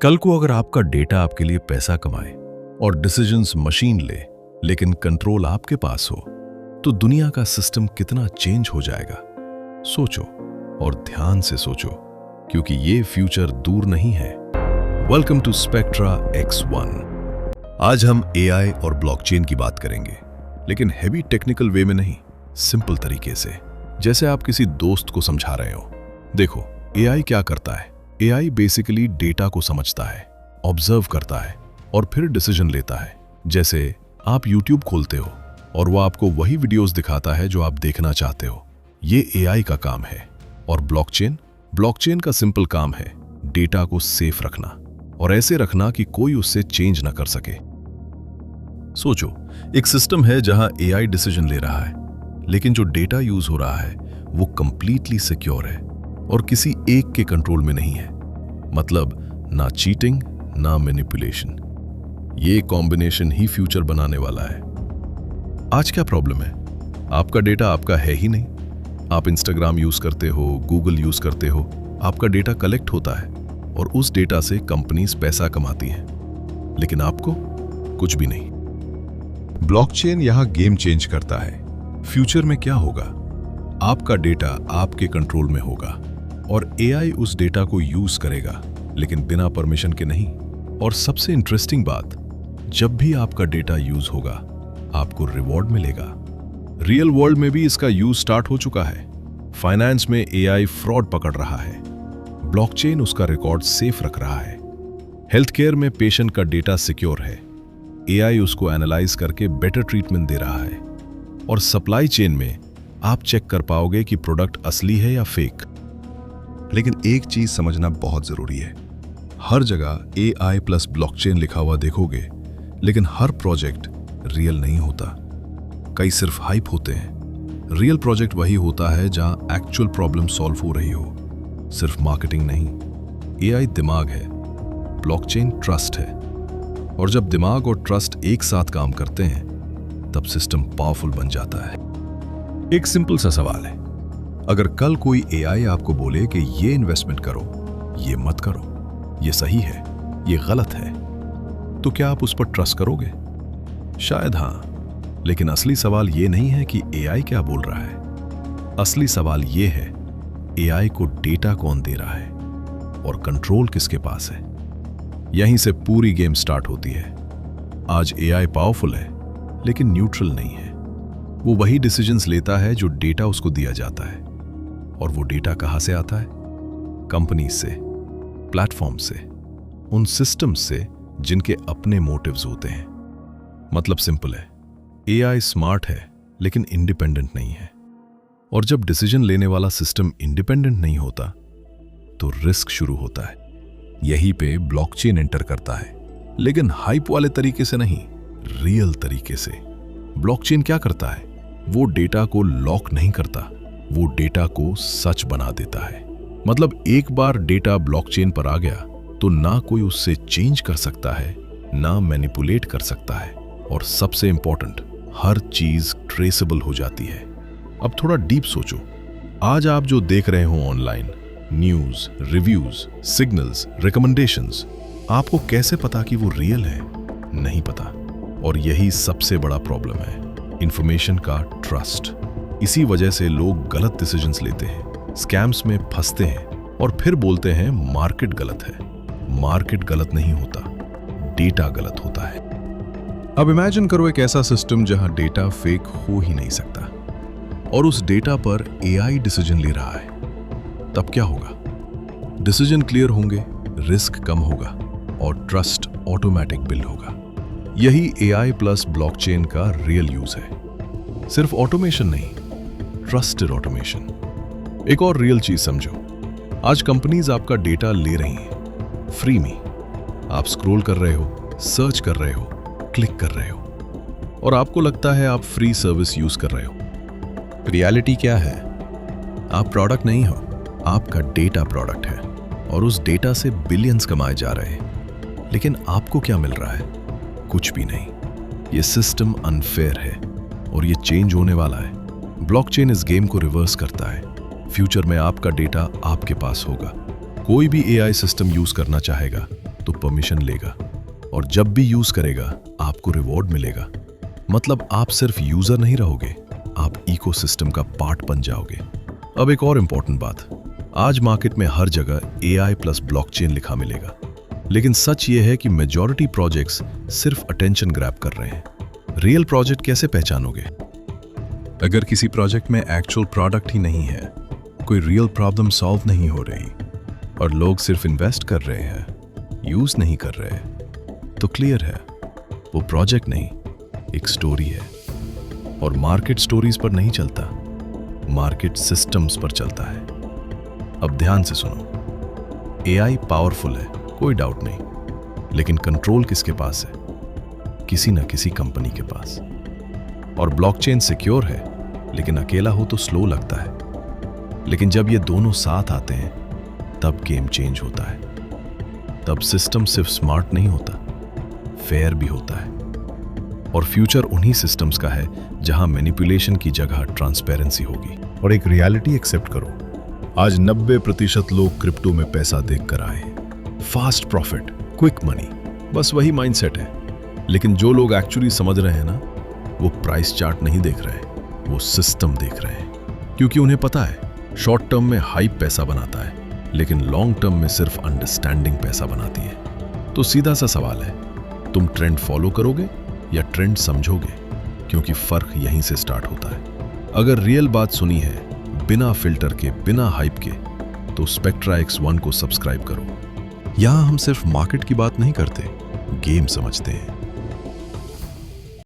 कल को अगर आपका डेटा आपके लिए पैसा कमाए और डिसीजंस मशीन ले, लेकिन कंट्रोल आपके पास हो, तो दुनिया का सिस्टम कितना चेंज हो जाएगा। सोचो और ध्यान से सोचो, क्योंकि ये फ्यूचर दूर नहीं है। Welcome to Spectra X1। आज हम AI और ब्लॉकचेन की बात करेंगे, लेकिन हेवी टेक्निकल वे में नहीं, सिंपल तरीके से, जैसे आप किसी दोस्त को समझा रहे हो। देखो, AI क्या करता है? AI बेसिकली डेटा को समझता है, ऑब्जर्व करता है और फिर डिसीजन लेता है। जैसे आप YouTube खोलते हो और वो आपको वही वीडियोस दिखाता है जो आप देखना चाहते हो। ये AI का काम है। और ब्लॉकचेन का सिंपल काम है डेटा को सेफ रखना, और ऐसे रखना कि कोई उससे चेंज ना कर सके। सोचो, एक सिस्टम है जहां AI डिसीजन ले रहा है, लेकिन जो डेटा यूज हो रहा है वो कंप्लीटली सिक्योर है और किसी एक के कंट्रोल में नहीं है। मतलब ना चीटिंग, ना मैनिपुलेशन। ये कॉम्बिनेशन ही फ्यूचर बनाने वाला है। आज क्या प्रॉब्लम है? आपका डेटा आपका है ही नहीं। आप इंस्टाग्राम यूज करते हो, गूगल यूज करते हो, आपका डेटा कलेक्ट होता है और उस डेटा से कंपनीज पैसा कमाती हैं, लेकिन आपको कुछ भी नहीं। ब्लॉकचेन यहां गेम चेंज करता है। फ्यूचर में क्या होगा? आपका डेटा आपके कंट्रोल में होगा और AI उस डेटा को यूज करेगा, लेकिन बिना परमिशन के नहीं। और सबसे इंटरेस्टिंग बात, जब भी आपका डेटा यूज होगा, आपको रिवॉर्ड मिलेगा। रियल वर्ल्ड में भी इसका यूज स्टार्ट हो चुका है। फाइनेंस में AI फ्रॉड पकड़ रहा है, ब्लॉकचेन उसका रिकॉर्ड सेफ रख रहा है। हेल्थ केयर में पेशेंट का डेटा सिक्योर है, AI उसको एनालाइज करके बेटर ट्रीटमेंट दे रहा है। और सप्लाई चेन में आप चेक कर पाओगे कि प्रोडक्ट असली है या फेक। लेकिन एक चीज समझना बहुत जरूरी है, हर जगह AI प्लस ब्लॉकचेन लिखा हुआ देखोगे, लेकिन हर प्रोजेक्ट रियल नहीं होता। कई सिर्फ हाइप होते हैं। रियल प्रोजेक्ट वही होता है जहां एक्चुअल प्रॉब्लम सॉल्व हो रही हो, सिर्फ मार्केटिंग नहीं। AI दिमाग है, ब्लॉकचेन ट्रस्ट है, और जब दिमाग और ट्रस्ट एक साथ काम करते हैं, तब सिस्टम पावरफुल बन जाता है। एक सिंपल सा सवाल है, अगर कल कोई AI आपको बोले कि ये इन्वेस्टमेंट करो, ये मत करो, ये सही है, ये गलत है, तो क्या आप उस पर ट्रस्ट करोगे? शायद हाँ, लेकिन असली सवाल ये नहीं है कि AI क्या बोल रहा है। असली सवाल ये है, AI को डेटा कौन दे रहा है और कंट्रोल किसके पास है। यहीं से पूरी गेम स्टार्ट होती है। आज AI पावरफुल है, लेकिन न्यूट्रल नहीं है। वो वही डिसीजंस लेता है जो डेटा उसको दिया जाता है, और वो डेटा कहां से आता है? कंपनी से, प्लेटफॉर्म से, उन सिस्टम्स से जिनके अपने मोटिव्स होते हैं। मतलब सिंपल है, AI स्मार्ट है लेकिन इंडिपेंडेंट नहीं है। और जब डिसीजन लेने वाला सिस्टम इंडिपेंडेंट नहीं होता, तो रिस्क शुरू होता है। यहीं पे ब्लॉकचेन एंटर करता है, लेकिन हाइप वाले तरीके से नहीं, रियल तरीके से। ब्लॉकचेन क्या करता है? वो डेटा को लॉक नहीं करता, वो डेटा को सच बना देता है। मतलब एक बार डेटा ब्लॉकचेन पर आ गया तो ना कोई उससे चेंज कर सकता है, ना मैनिपुलेट कर सकता है, और सबसे इंपॉर्टेंट, हर चीज ट्रेसेबल हो जाती है। अब थोड़ा डीप सोचो, आज आप जो देख रहे हो online, news, reviews, signals, recommendations, आपको कैसे पता कि वो रियल है? नहीं पता। और यही सबसे बड़ा प्रॉब्लम है, इंफॉर्मेशन का ट्रस्ट। इसी वजह से लोग गलत डिसीजंस लेते हैं, स्कैम्स में फंसते हैं और फिर बोलते हैं मार्केट गलत है। मार्केट गलत नहीं होता, डेटा गलत होता है। अब इमेजिन करो एक ऐसा सिस्टम जहां डेटा फेक हो ही नहीं सकता, और उस डेटा पर AI डिसीजन ले रहा है। तब क्या होगा? डिसीजन क्लियर होंगे, रिस्क कम होगा और ट्रस्ट ऑटोमेटिक बिल्ड होगा। यही AI प्लस ब्लॉकचेन का रियल यूज है। सिर्फ ऑटोमेशन नहीं, ट्रस्टेड ऑटोमेशन। एक और रियल चीज समझो, आज कंपनीज आपका डेटा ले रही हैं फ्री में। आप स्क्रॉल कर रहे हो, सर्च कर रहे हो, क्लिक कर रहे हो, और आपको लगता है आप फ्री सर्विस यूज कर रहे हो। रियलिटी क्या है? आप प्रोडक्ट नहीं हो, आपका डेटा प्रोडक्ट है, और उस डेटा से बिलियंस कमाए जा रहे हैं। लेकिन आपको क्या मिल रहा है? कुछ भी नहीं। ये सिस्टम अनफेयर है और ये चेंज होने वाला है। ब्लॉकचेन इस गेम को रिवर्स करता है। फ्यूचर में आपका डेटा आपके पास होगा। कोई भी AI सिस्टम यूज करना चाहेगा तो परमिशन लेगा, और जब भी यूज करेगा आपको रिवॉर्ड मिलेगा। मतलब आप सिर्फ यूजर नहीं रहोगे, आप इकोसिस्टम का पार्ट बन जाओगे। अब एक और इंपॉर्टेंट बात, आज मार्केट में हर जगह AI प्लस ब्लॉकचेन लिखा मिलेगा, लेकिन सच ये है कि मेजॉरिटी प्रोजेक्ट्स सिर्फ अटेंशन ग्रैब कर रहे हैं। रियल प्रोजेक्ट कैसे पहचानोगे? अगर किसी प्रोजेक्ट में एक्चुअल प्रोडक्ट ही नहीं है, कोई रियल प्रॉब्लम सॉल्व नहीं हो रही और लोग सिर्फ इन्वेस्ट कर रहे हैं, यूज नहीं कर रहे, तो क्लियर है वो प्रोजेक्ट नहीं, एक स्टोरी है। और मार्केट स्टोरीज पर नहीं चलता, मार्केट सिस्टम्स पर चलता है। अब ध्यान से सुनो, AI पावरफुल है, कोई डाउट नहीं, लेकिन कंट्रोल किसके पास है? किसी न किसी कंपनी के पास। और ब्लॉकचेन सिक्योर है, लेकिन अकेला हो तो स्लो लगता है। लेकिन जब ये दोनों साथ आते हैं तब गेम चेंज होता है। तब सिस्टम सिर्फ स्मार्ट नहीं होता, फेयर भी होता है। और फ्यूचर उन्हीं सिस्टम्स का है जहां मैनिपुलेशन की जगह ट्रांसपेरेंसी होगी। और एक रियलिटी एक्सेप्ट करो, आज 90% लोग क्रिप्टो में पैसा देखकर आए। फास्ट प्रॉफिट, क्विक मनी, बस वही माइंडसेट है। लेकिन जो लोग एक्चुअली समझ रहे हैं ना, वो प्राइस चार्ट नहीं देख रहे, वो सिस्टम देख रहे हैं। क्योंकि उन्हें पता है शॉर्ट टर्म में हाइप पैसा बनाता है, लेकिन लॉन्ग टर्म में सिर्फ अंडरस्टैंडिंग पैसा बनाती है। तो सीधा सा सवाल है, तुम ट्रेंड फॉलो करोगे या ट्रेंड समझोगे? क्योंकि फर्क यहीं से स्टार्ट होता है। अगर रियल बात सुनी है, बिना फिल्टर के, बिना हाइप के, तो स्पेक्ट्रा X1 को सब्सक्राइब करो। यहां हम सिर्फ मार्केट की बात नहीं करते, गेम समझते हैं।